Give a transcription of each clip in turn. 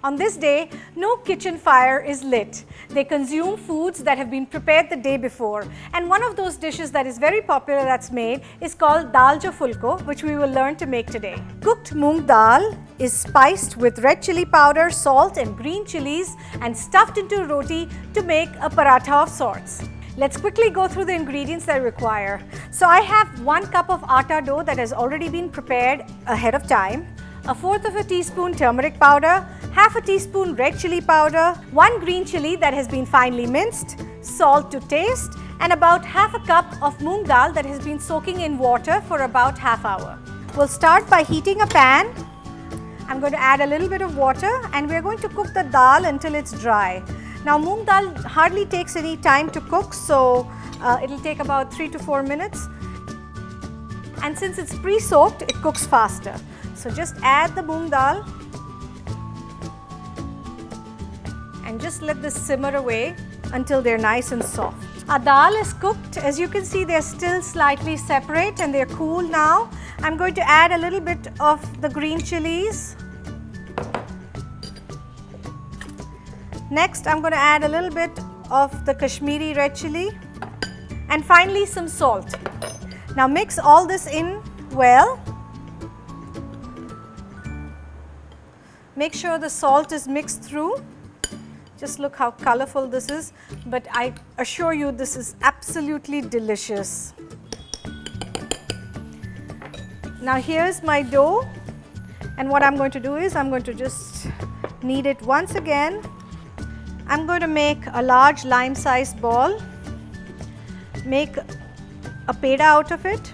On this day, no kitchen fire is lit. They consume foods that have been prepared the day before. And one of those dishes that is very popular that's made is called dal jo fulko, which we will learn to make today. Cooked moong dal is spiced with red chili powder, salt and green chilies and stuffed into roti to make a paratha of sorts. Let's quickly go through the ingredients that I require. So I have 1 cup of atta dough that has already been prepared ahead of time, 1/4 of a teaspoon turmeric powder, 1/2 a teaspoon red chili powder, 1 green chili that has been finely minced, salt to taste, and about 1/2 a cup of moong dal that has been soaking in water for about ½ hour. We'll start by heating a pan. I'm going to add a little bit of water and we're going to cook the dal until it's dry. Now moong dal hardly takes any time to cook, so it'll take about 3 to 4 minutes. And since it's pre-soaked, it cooks faster. So just add the moong dal and just let this simmer away until they're nice and soft. Our dal is cooked. As you can see, they're still slightly separate and they're cool now. I'm going to add a little bit of the green chilies. Next, I'm going to add a little bit of the Kashmiri red chili and finally some salt. Now mix all this in well. Make sure the salt is mixed through. Just look how colorful this is, but I assure you this is absolutely delicious. Now here's my dough, and what I'm going to do is I'm going to just knead it once again. I'm going to make a large lime-sized ball, make a peda out of it,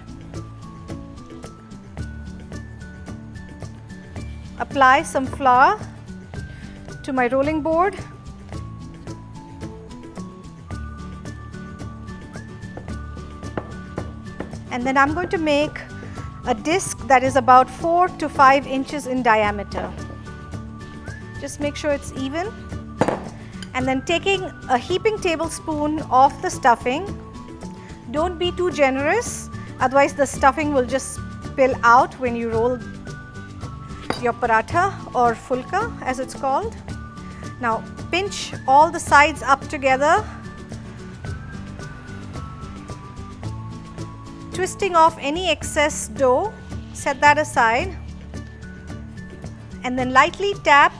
apply some flour to my rolling board, and then I'm going to make a disc that is about 4 to 5 inches in diameter. Just make sure it's even. And then taking a heaping tablespoon of the stuffing. Don't be too generous, otherwise the stuffing will just spill out when you roll your paratha or fulka as it's called. Now pinch all the sides up together, twisting off any excess dough, set that aside, and then lightly tap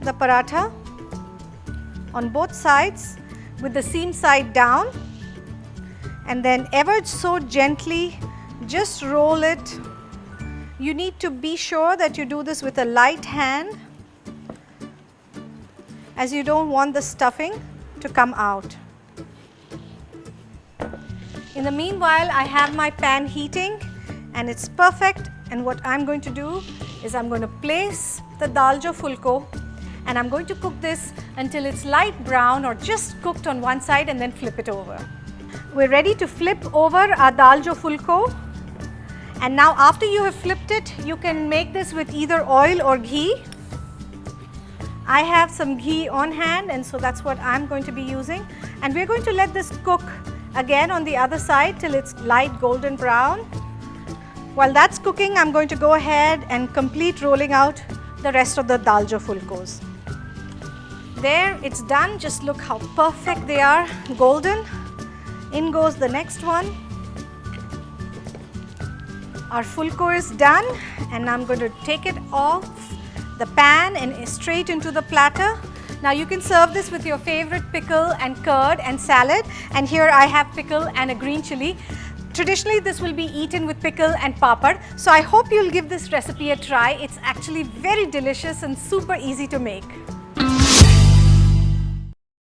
the paratha on both sides with the seam side down, and then ever so gently just roll it. You need to be sure that you do this with a light hand, as you don't want the stuffing to come out. In the meanwhile, I have my pan heating and it's perfect, and what I'm going to do is I'm going to place the dal jo fulko and I'm going to cook this until it's light brown or just cooked on one side, and then flip it over. We're ready to flip over our dal jo fulko, and now after you have flipped it, you can make this with either oil or ghee. I have some ghee on hand, and so that's what I'm going to be using, and we're going to let this cook again on the other side till it's light golden brown. While that's cooking, I'm going to go ahead and complete rolling out the rest of the dal jo fulkos. There, it's done. Just look how perfect they are, golden. In goes the next one. Our fulko is done, and I'm going to take it off the pan and straight into the platter. Now you can serve this with your favorite pickle and curd and salad, and here I have pickle and a green chili. Traditionally this will be eaten with pickle and papad, so I hope you'll give this recipe a try. It's actually very delicious and super easy to make.